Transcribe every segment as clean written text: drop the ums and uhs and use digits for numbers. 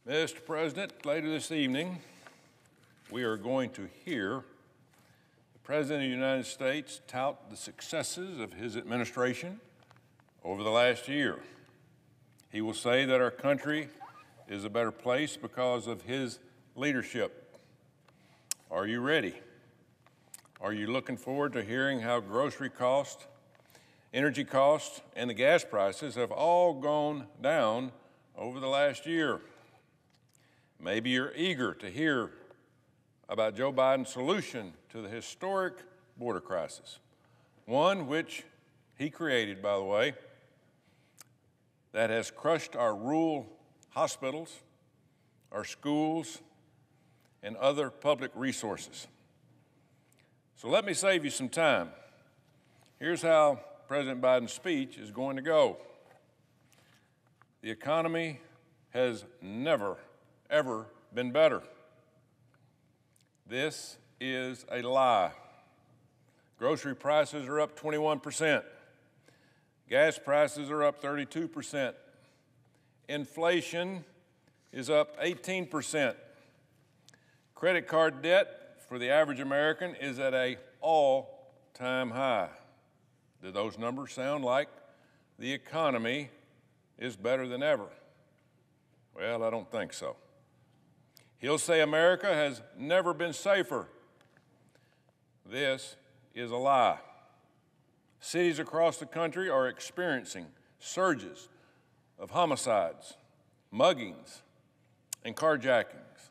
Mr. President, later this evening, we are going to hear the President of the United States tout the successes of his administration over the last year. He will say that our country is a better place because of his leadership. Are you ready? Are you looking forward to hearing how grocery costs, energy costs, and the gas prices have all gone down over the last year? Maybe you're eager to hear about Joe Biden's solution to the historic border crisis, one which he created, by the way, that has crushed our rural hospitals, our schools, and other public resources. So let me save you some time. Here's how President Biden's speech is going to go. The economy has never, ever been better. This is a lie. Grocery prices are up 21%. Gas prices are up 32%. Inflation is up 18%. Credit card debt for the average American is at an all-time high. Do those numbers sound like the economy is better than ever? Well, I don't think so. He'll say America has never been safer. This is a lie. Cities across the country are experiencing surges of homicides, muggings, and carjackings.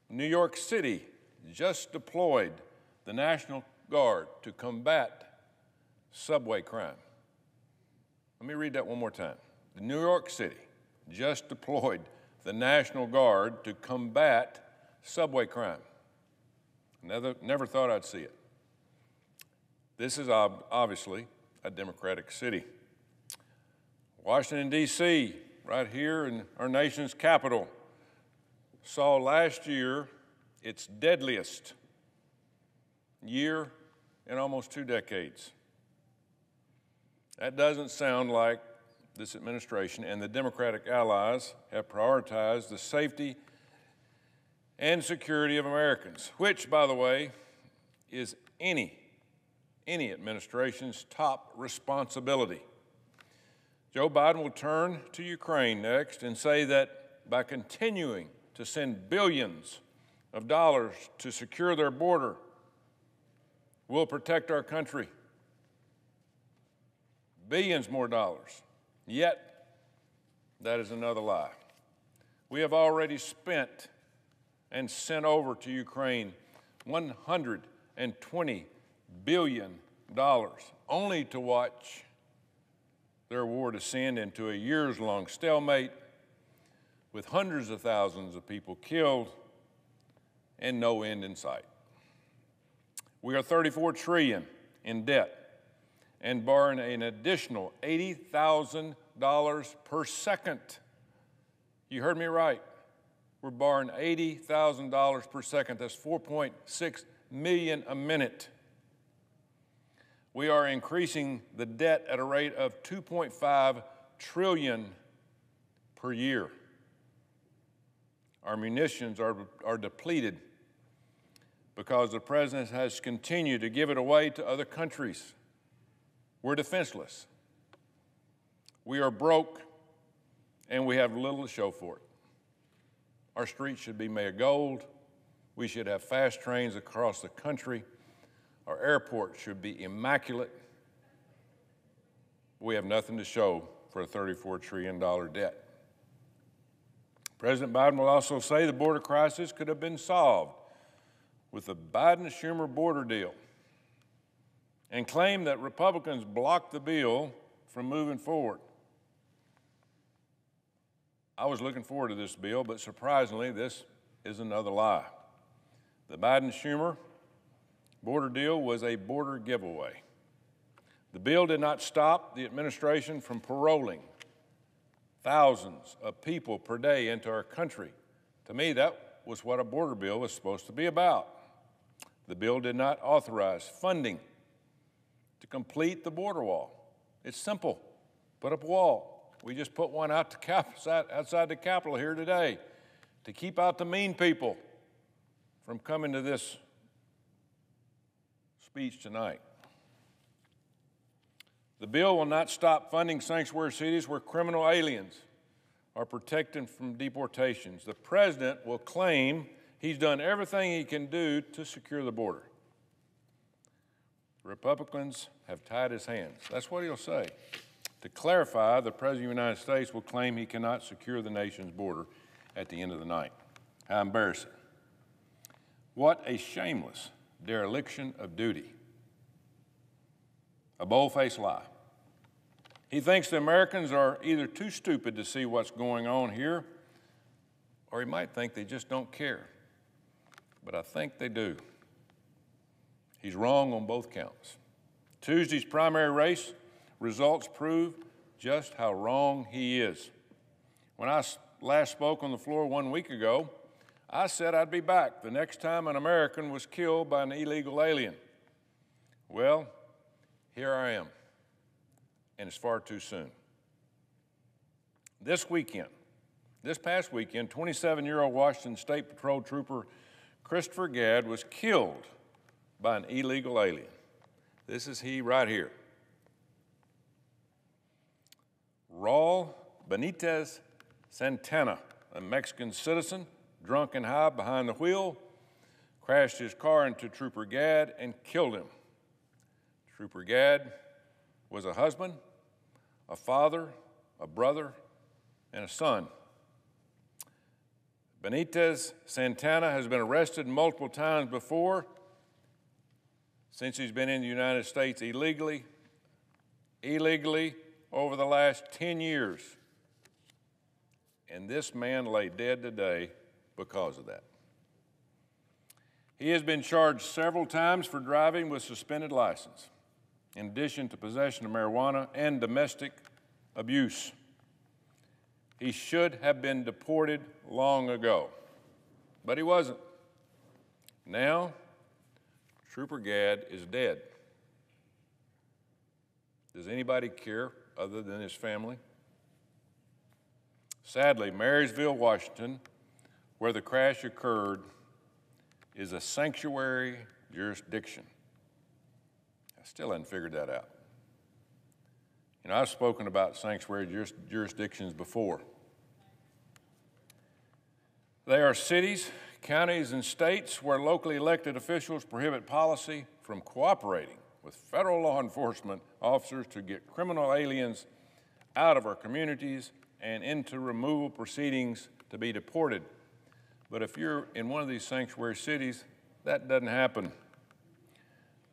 New York City just deployed the National Guard to combat subway crime. Let me read that one more time. New York City just deployed the National Guard to combat subway crime. Never thought I'd see it. This is obviously a Democratic city. Washington, D.C., right here in our nation's capital, saw last year its deadliest year in almost 2 decades. That doesn't sound like this administration and the Democratic allies have prioritized the safety and security of Americans, which, by the way, is any administration's top responsibility. Joe Biden will turn to Ukraine next and say that by continuing to send billions of dollars to secure their border, we'll protect our country. Billions more dollars. Yet, that is another lie. We have already spent and sent over to Ukraine $120 billion, only to watch their war descend into a years-long stalemate with hundreds of thousands of people killed and no end in sight. We are $34 trillion in debt and borrowing an additional $80,000 per second. You heard me right. We're borrowing $80,000 per second. That's $4.6 million a minute. We are increasing the debt at a rate of $2.5 trillion per year. Our munitions are depleted because the president has continued to give it away to other countries. We're defenseless. We are broke, and we have little to show for it. Our streets should be made of gold. We should have fast trains across the country. Our airport should be immaculate. We have nothing to show for a $34 trillion debt. President Biden will also say the border crisis could have been solved with the Biden-Schumer border deal, and claim that Republicans blocked the bill from moving forward. I was looking forward to this bill, but surprisingly, this is another lie. The Biden-Schumer border deal was a border giveaway. The bill did not stop the administration from paroling thousands of people per day into our country. To me, that was what a border bill was supposed to be about. The bill did not authorize funding to complete the border wall. It's simple. Put up a wall. We just put one outside the Capitol here today. to keep out the mean people from coming to this speech tonight. The bill will not stop funding sanctuary cities where criminal aliens are protected from deportations. The president will claim he's done everything he can do to secure the border. The Republicans have tied his hands. That's what he'll say. To clarify, the President of the United States will claim he cannot secure the nation's border at the end of the night. How embarrassing. What a shameless dereliction of duty. A bold-faced lie. He thinks the Americans are either too stupid to see what's going on here, or he might think they just don't care. But I think they do. He's wrong on both counts. Tuesday's primary race results prove just how wrong he is. When I last spoke on the floor 1 week ago, I said I'd be back the next time an American was killed by an illegal alien. Well, here I am, and it's far too soon. This past weekend, 27-year-old Washington State Patrol Trooper Christopher Gadd was killed by an illegal alien. This is he right here. Raul Benitez Santana, a Mexican citizen, drunk and high behind the wheel, crashed his car into Trooper Gadd and killed him. Trooper Gadd was a husband, a father, a brother, and a son. Benitez Santana has been arrested multiple times before since he's been in the United States illegally over the last 10 years. And this man lay dead today because of that. He has been charged several times for driving with suspended license, in addition to possession of marijuana and domestic abuse. He should have been deported long ago, but he wasn't. Now, Trooper Gadd is dead. Does anybody care other than his family? Sadly, Marysville, Washington, where the crash occurred, is a sanctuary jurisdiction. I still haven't figured that out. You know, I've spoken about sanctuary jurisdictions before. They are cities, counties, and states where locally elected officials prohibit policy from cooperating with federal law enforcement officers to get criminal aliens out of our communities and into removal proceedings to be deported. But if you're in one of these sanctuary cities, that doesn't happen.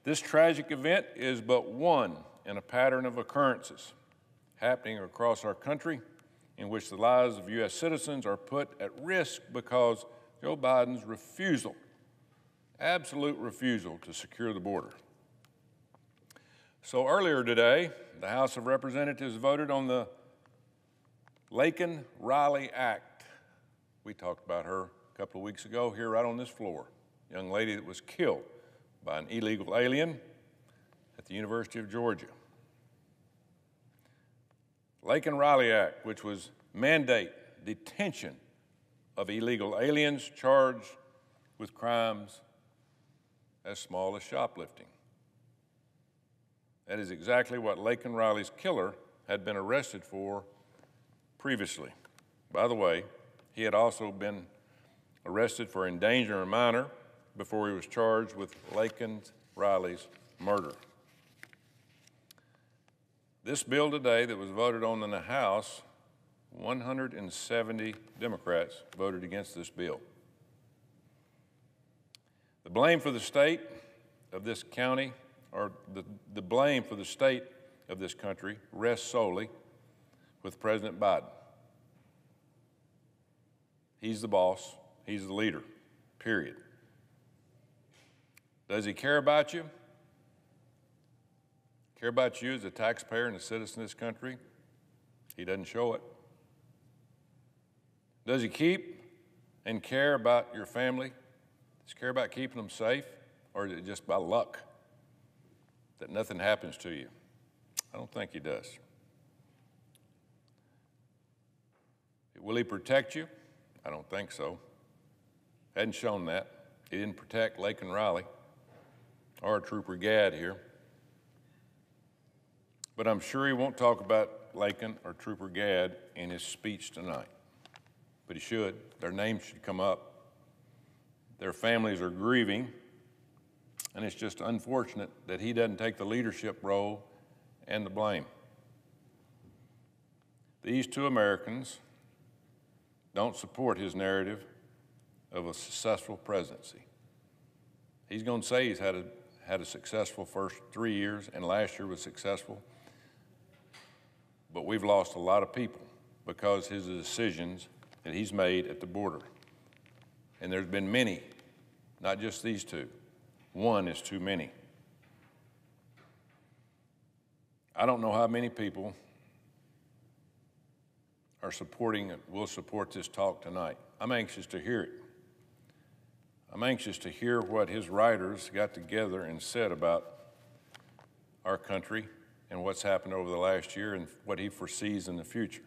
This tragic event is but one in a pattern of occurrences happening across our country in which the lives of U.S. citizens are put at risk because Joe Biden's refusal, absolute refusal to secure the border. So earlier today, the House of Representatives voted on the Laken-Riley Act. We talked about her a couple of weeks ago here right on this floor. A young lady that was killed by an illegal alien at the University of Georgia. Laken-Riley Act, which was mandate detention of illegal aliens charged with crimes as small as shoplifting. That is exactly what Laken-Riley's killer had been arrested for previously. By the way, he had also been arrested for endangering a minor before he was charged with Laken-Riley's murder. This bill today that was voted on in the House, 170 Democrats voted against this bill. The blame for the state of this county, or the blame for the state of this country, rests solely with President Biden. He's the boss, he's the leader, period. Does he care about you? Care about you as a taxpayer and a citizen of this country? He doesn't show it. Does he keep and care about your family? Does he care about keeping them safe? Or is it just by luck that nothing happens to you? I don't think he does. Will he protect you? I don't think so. hadn't shown that. He didn't protect Laken Riley or Trooper Gadd here. But I'm sure he won't talk about Laken or Trooper Gadd in his speech tonight. But he should. Their names should come up. Their families are grieving, and it's just unfortunate that he doesn't take the leadership role and the blame. These two Americans don't support his narrative of a successful presidency. He's going to say he's had a successful first 3 years, and last year was successful. But we've lost a lot of people because of his decisions that he's made at the border. And there's been many, not just these two. One is too many. I don't know how many people are will support this talk tonight. I'm anxious to hear it. I'm anxious to hear what his writers got together and said about our country and what's happened over the last year and what he foresees in the future.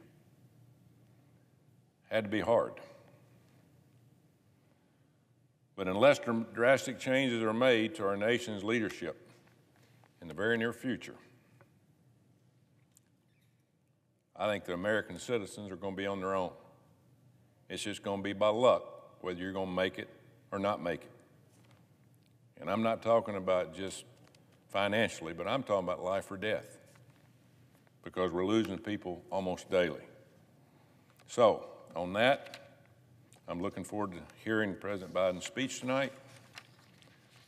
Had to be hard. But unless drastic changes are made to our nation's leadership in the very near future, I think the American citizens are going to be on their own. It's just going to be by luck whether you're going to make it or not make it. And I'm not talking about just financially, but I'm talking about life or death, because we're losing people almost daily. So, on that, I'm looking forward to hearing President Biden's speech tonight.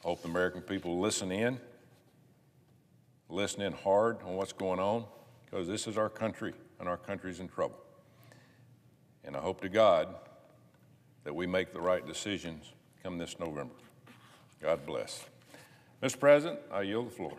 I hope the American people listen in hard on what's going on, because this is our country, and our country's in trouble. And I hope to God that we make the right decisions come this November. God bless. Mr. President, I yield the floor.